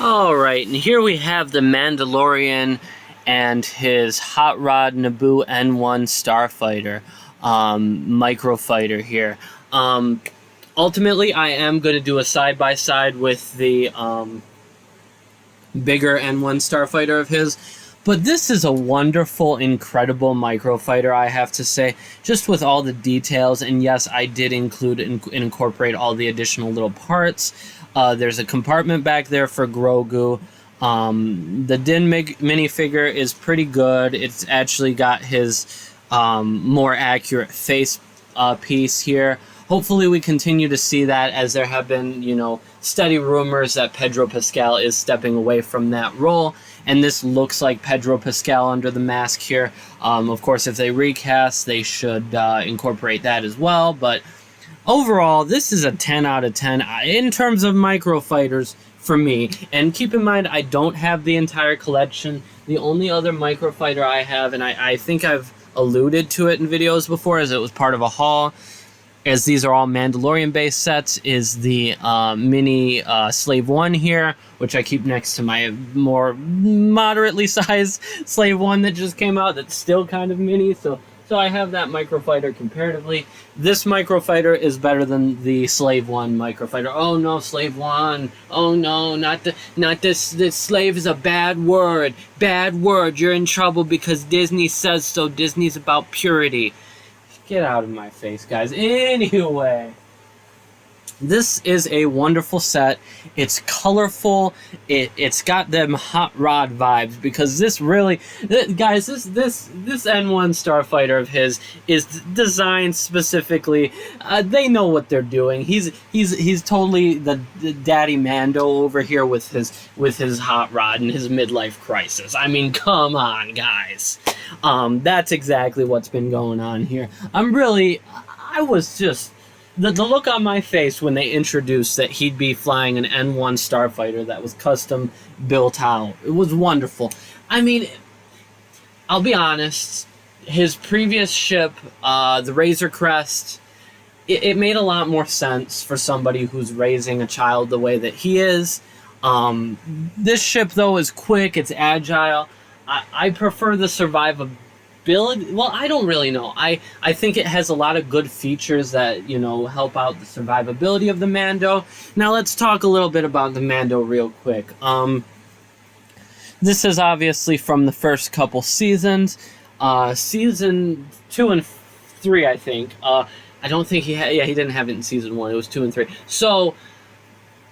Alright, and here we have the Mandalorian and his Hot Rod Naboo N-1 Starfighter Microfighter here. Ultimately, I am going to do a side-by-side with the bigger N-1 Starfighter of his. But this is a wonderful, incredible microfighter, I have to say, just with all the details. And yes, I did incorporate all the additional little parts. There's a compartment back there for Grogu. The Din minifigure is pretty good. It's actually got his more accurate face piece here. Hopefully we continue to see that, as there have been, steady rumors that Pedro Pascal is stepping away from that role. And this looks like Pedro Pascal under the mask here. Of course, if they recast, they should incorporate that as well. But overall, this is a 10 out of 10 in terms of microfighters for me. And keep in mind, I don't have the entire collection. The only other microfighter I have, and I think I've alluded to it in videos before, as it was part of a haul, as these are all Mandalorian-based sets, is the mini Slave 1 here, which I keep next to my more moderately sized Slave 1 that just came out that's still kind of mini, so I have that microfighter comparatively. This microfighter is better than the Slave 1 microfighter. Oh no, Slave 1. Oh no, not this. This slave is a bad word. Bad word. You're in trouble because Disney says so. Disney's about purity. Get out of my face, guys. Anyway, this is a wonderful set. It's colorful. It's got them hot rod vibes, because this really, guys, this N-1 Starfighter of his is designed specifically. They know what they're doing. He's totally the daddy Mando over here with his hot rod and his midlife crisis. I mean, come on, guys. That's exactly what's been going on here. I was just, the look on my face when they introduced that he'd be flying an N-1 Starfighter that was custom built out. It was wonderful. I mean, I'll be honest, his previous ship, the Razor Crest, it made a lot more sense for somebody who's raising a child the way that he is. This ship, though, is quick, it's agile. I prefer the survivability. Well, I don't really know. I think it has a lot of good features that, help out the survivability of the Mando. Now, let's talk a little bit about the Mando real quick. This is obviously from the first couple seasons. Season 2 and 3, I think. I don't think he didn't have it in season 1. It was 2 and 3. So,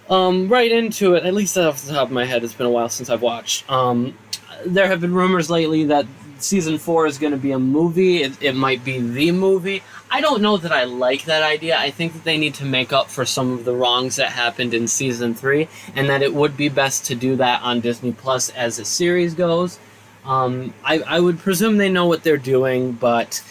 right into it, at least off the top of my head, it's been a while since I've watched. There have been rumors lately that Season 4 is going to be a movie. It might be the movie. I don't know that I like that idea. I think that they need to make up for some of the wrongs that happened in Season 3, and that it would be best to do that on Disney Plus as the series goes. I would presume they know what they're doing, but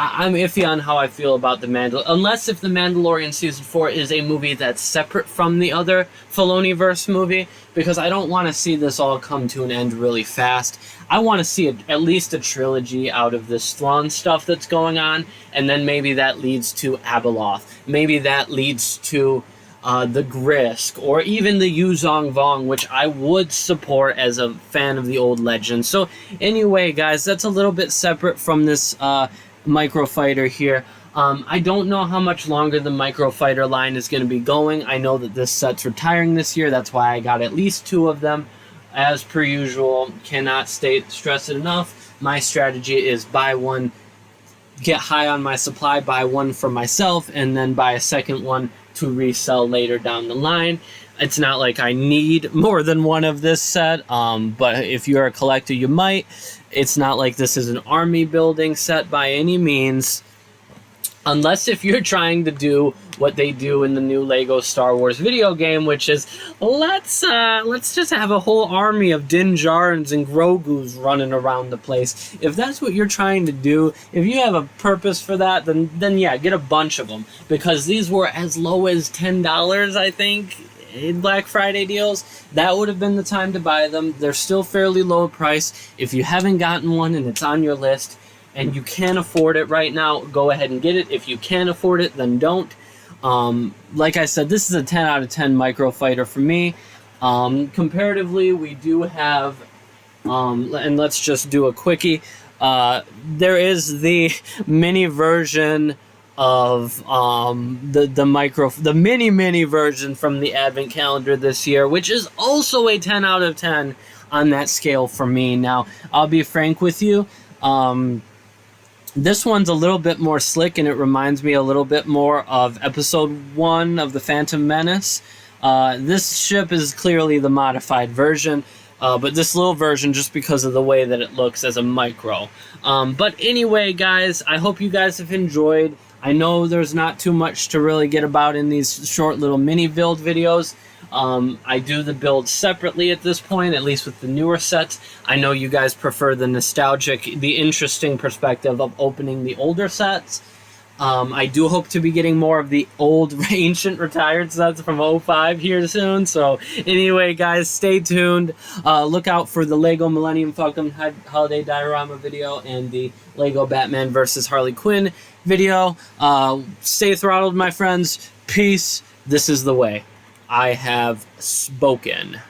I'm iffy on how I feel about the Mandalorian. Unless if the Mandalorian Season 4 is a movie that's separate from the other Filoniverse movie, because I don't want to see this all come to an end really fast. I want to see at least a trilogy out of this Thrawn stuff that's going on, and then maybe that leads to Abeloth. Maybe that leads to the Grisk, or even the Yuzong Vong, which I would support as a fan of the old legends. So anyway, guys, that's a little bit separate from this microfighter here. I don't know how much longer the microfighter line is going to be going. I know that this set's retiring this year. That's why I got at least 2 of them. As per usual, cannot stress it enough. My strategy is buy one, get high on my supply, buy one for myself, and then buy a second one to resell later down the line. It's not like I need more than one of this set, but if you're a collector, you might. It's not like this is an army building set by any means. Unless if you're trying to do what they do in the new Lego Star Wars video game, which is, let's just have a whole army of Din Djarins and Grogus running around the place. If that's what you're trying to do, if you have a purpose for that, then yeah, get a bunch of them. Because these were as low as $10, I think, in Black Friday deals. That would have been the time to buy them. They're still fairly low price. If you haven't gotten one and it's on your list, and you can't afford it right now, go ahead and get it. If you can't afford it, then don't. Like I said, this is a 10 out of 10 microfighter for me. Comparatively, we do have, and let's just do a quickie. There is the mini version of the mini version from the Advent calendar this year, which is also a 10 out of 10 on that scale for me. Now, I'll be frank with you. This one's a little bit more slick, and it reminds me a little bit more of Episode 1 of The Phantom Menace. This ship is clearly the modified version, but this little version just because of the way that it looks as a micro. But anyway, guys, I hope you guys have enjoyed. I know there's not too much to really get about in these short little mini build videos. I do the build separately at this point, at least with the newer sets. I know you guys prefer the nostalgic, the interesting perspective of opening the older sets. I do hope to be getting more of the old, ancient, retired sets from '05 here soon. So anyway, guys, stay tuned. Look out for the Lego Millennium Falcon Holiday Diorama video and the Lego Batman vs. Harley Quinn video. Stay throttled, my friends. Peace. This is the way. I have spoken.